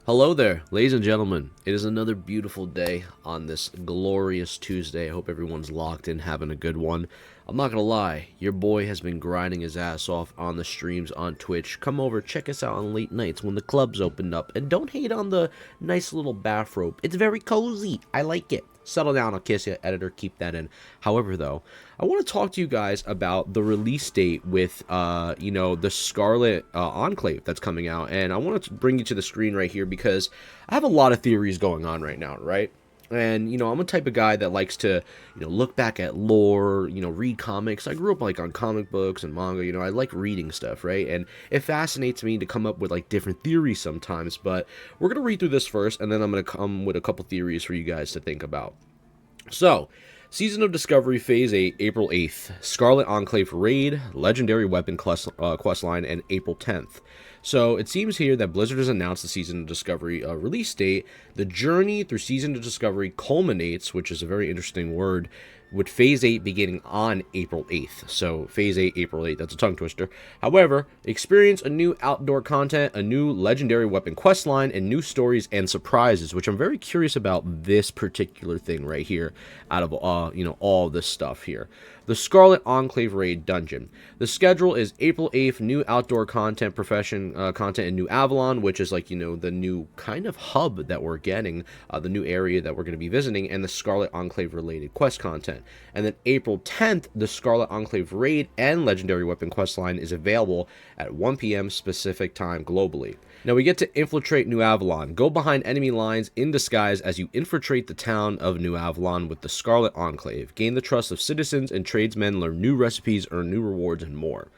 Hello there, ladies and gentlemen. It is another beautiful day on this glorious Tuesday. I hope everyone's locked in, having a good one. I'm not gonna lie, your boy has been grinding his ass off on the streams on Twitch. Come over, check us out on late nights when the clubs opened up, and don't hate on the nice little bathrobe. It's very cozy. I like it. Settle down, I'll kiss you, editor, keep that in. However, though, I want to talk to you guys about the release date with, the Scarlet Enclave that's coming out, and I want to bring you to the screen right here because I have a lot of theories going on right now, right? And, I'm a type of guy that likes to, look back at lore, read comics. I grew up, on comic books and manga, I like reading stuff, right? And it fascinates me to come up with, different theories sometimes, but we're going to read through this first, and then I'm going to come with a couple theories for you guys to think about. So, Season of Discovery Phase 8, April 8th. Scarlet Enclave Raid, Legendary Weapon questline, and April 10th. So, it seems here that Blizzard has announced the Season of Discovery release date. The journey through Season of Discovery culminates, which is a very interesting word, with Phase 8 beginning on April 8th. So, Phase 8, April 8th, that's a tongue twister. However, experience a new outdoor content, a new legendary weapon questline, and new stories and surprises, which I'm very curious about this particular thing right here out of, all this stuff here. The Scarlet Enclave Raid Dungeon. The schedule is April 8th, new outdoor content, content in New Avalon, which is the new kind of hub that we're getting, the new area that we're going to be visiting, and the Scarlet Enclave related quest content. And then April 10th, the Scarlet Enclave Raid and Legendary Weapon questline is available at 1 p.m. specific time globally. Now we get to infiltrate New Avalon. Go behind enemy lines in disguise as you infiltrate the town of New Avalon with the Scarlet Enclave. Gain the trust of citizens and tradesmen, learn new recipes, earn new rewards, and more.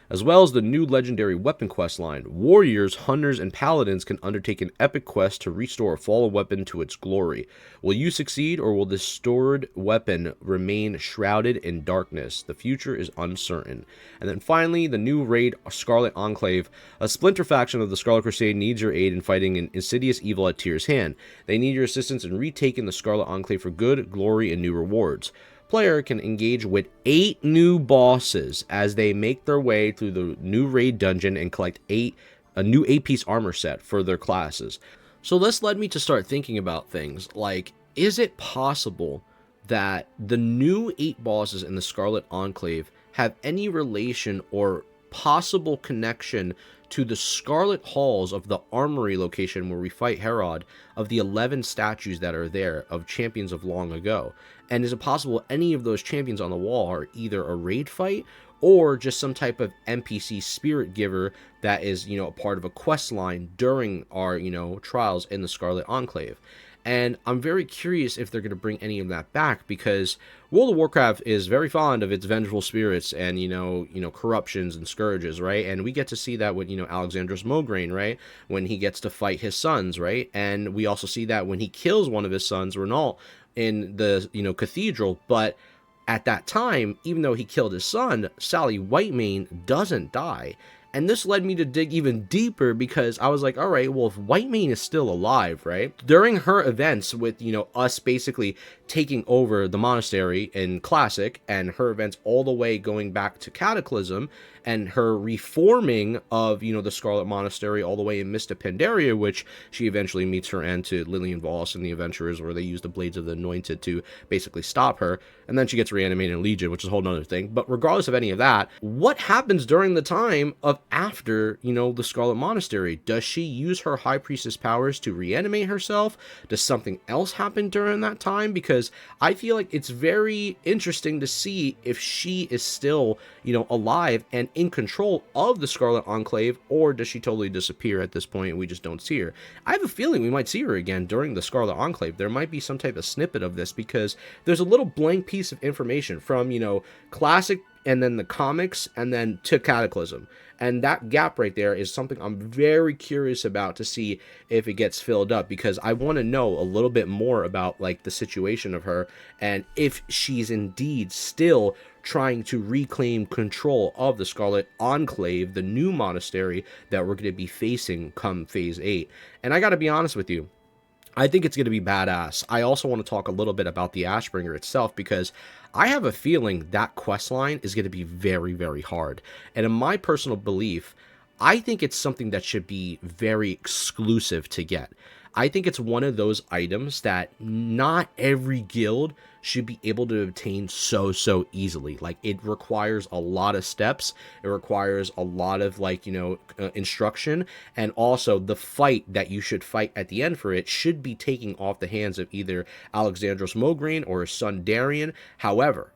As well as the new legendary weapon questline. Warriors, hunters, and paladins can undertake an epic quest to restore a fallen weapon to its glory. Will you succeed, or will this stored weapon remain shrouded in darkness? The future is uncertain. And then finally, the new raid, Scarlet Enclave. A splinter faction of the Scarlet Crusade needs your aid in fighting an insidious evil at Tyr's hand. They need your assistance in retaking the Scarlet Enclave for good, glory, and new rewards. Player can engage with 8 new bosses as they make their way through the new raid dungeon and collect a new 8-piece armor set for their classes. So this led me to start thinking about things like, is it possible that the new 8 bosses in the Scarlet Enclave have any relation or possible connection to the Scarlet Halls of the Armory location where we fight Herod, of the 11 statues that are there of champions of long ago? And is it possible any of those champions on the wall are either a raid fight or just some type of NPC spirit giver that is, a part of a quest line during our, trials in the Scarlet Enclave? And I'm very curious if they're going to bring any of that back, because World of Warcraft is very fond of its vengeful spirits and, corruptions and scourges, right? And we get to see that with, Alexandros Mograine, right? When he gets to fight his sons, right? And we also see that when he kills one of his sons, Renault, in the, cathedral. But at that time, even though he killed his son, Sally Whitemane doesn't die. And this led me to dig even deeper, because I was like, all right, well, if Whitemane is still alive, right? During her events with, us basically taking over the monastery in Classic, and her events all the way going back to Cataclysm, and her reforming of, the Scarlet Monastery all the way in Mista Pandaria, which she eventually meets her end to Lillian Voss and the Adventurers, where they use the Blades of the Anointed to basically stop her. And then she gets reanimated in Legion, which is a whole nother thing. But regardless of any of that, what happens during the time of after, the Scarlet Monastery? Does she use her High Priestess powers to reanimate herself? Does something else happen during that time? Because I feel like it's very interesting to see if she is still, alive and in control of the Scarlet Enclave, or does she totally disappear at this point and we just don't see her? I have a feeling we might see her again during the Scarlet Enclave. There might be some type of snippet of this, because there's a little blank piece of information from, Classic and then the comics and then to Cataclysm. And that gap right there is something I'm very curious about to see if it gets filled up, because I want to know a little bit more about the situation of her, and if she's indeed still trying to reclaim control of the Scarlet Enclave, the new monastery that we're going to be facing come Phase 8. And I got to be honest with you, I think it's going to be badass. I also want to talk a little bit about the Ashbringer itself, because I have a feeling that quest line is going to be very, very hard. And in my personal belief, I think it's something that should be very exclusive to get. I think it's one of those items that not every guild should be able to obtain so easily. Like, it requires a lot of steps. It requires a lot of, like, instruction, and also the fight that you should fight at the end for it should be taking off the hands of either Alexandros Mograine or his son Darian. However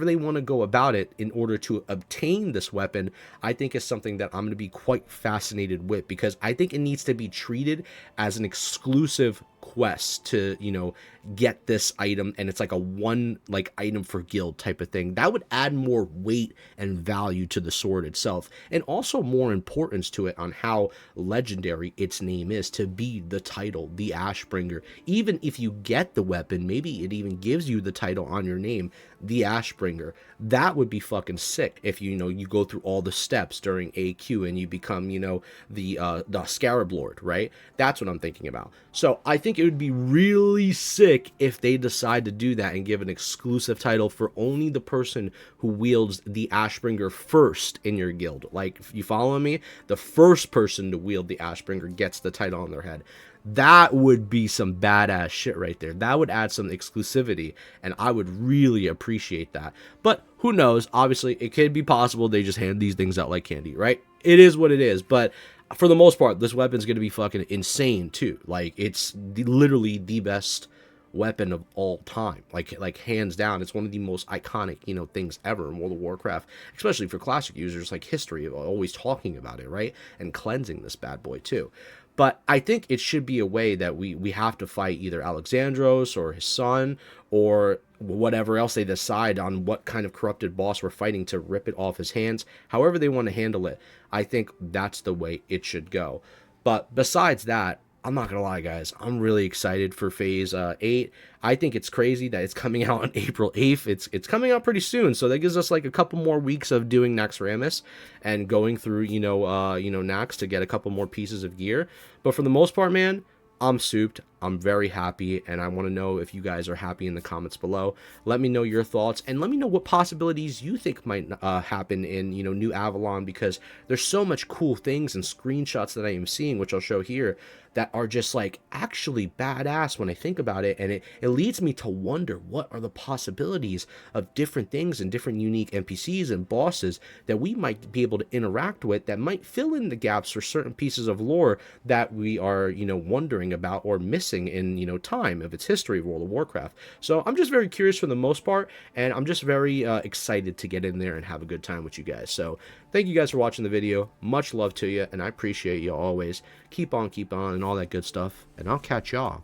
they want to go about it in order to obtain this weapon, I think is something that I'm going to be quite fascinated with, because I think it needs to be treated as an exclusive quest to, get this item, and it's like a one item for guild type of thing. That would add more weight and value to the sword itself, and also more importance to it on how legendary its name is, to be the title, the Ashbringer. Even if you get the weapon, maybe it even gives you the title on your name, the Ashbringer. That would be fucking sick if you go through all the steps during AQ and you become the Scarab Lord, right? That's what I'm thinking about. So I think it would be really sick if they decide to do that and give an exclusive title for only the person who wields the Ashbringer first in your guild. Like, you follow me? The first person to wield the Ashbringer gets the title on their head. That would be some badass shit right there. That would add some exclusivity, and I would really appreciate that. But who knows? Obviously, it could be possible they just hand these things out like candy, right? It is what it is, but for the most part, this weapon's going to be fucking insane, too. Like, it's literally the best weapon of all time, like hands down. It's one of the most iconic things ever in World of Warcraft, especially for classic users. Like, history of always talking about it, right? And cleansing this bad boy too. But I think it should be a way that we have to fight either Alexandros or his son or whatever else they decide on, what kind of corrupted boss we're fighting, to rip it off his hands. However they want to handle it, I think that's the way it should go. But besides that, I'm not going to lie, guys, I'm really excited for Phase 8. I think it's crazy that it's coming out on April 8th. It's coming out pretty soon, so that gives us like a couple more weeks of doing Naxxramas and going through, Nax to get a couple more pieces of gear. But for the most part, man, I'm souped. I'm very happy, and I want to know if you guys are happy in the comments below. Let me know your thoughts, and let me know what possibilities you think might happen in, New Avalon, because there's so much cool things and screenshots that I am seeing, which I'll show here, that are just like actually badass when I think about it, and it leads me to wonder what are the possibilities of different things and different unique NPCs and bosses that we might be able to interact with that might fill in the gaps for certain pieces of lore that we are, wondering about or missing in, time of its history of World of Warcraft. So I'm just very curious for the most part, and I'm just very excited to get in there and have a good time with you guys. So thank you guys for watching the video. Much love to you, and I appreciate you always. Keep on, and all that good stuff, and I'll catch y'all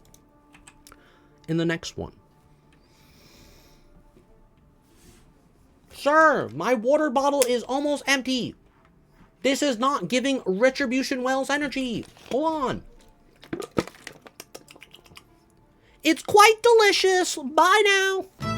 in the next one. Sir, my water bottle is almost empty. This is not giving Retribution Wells energy. Hold on. It's quite delicious. Bye now.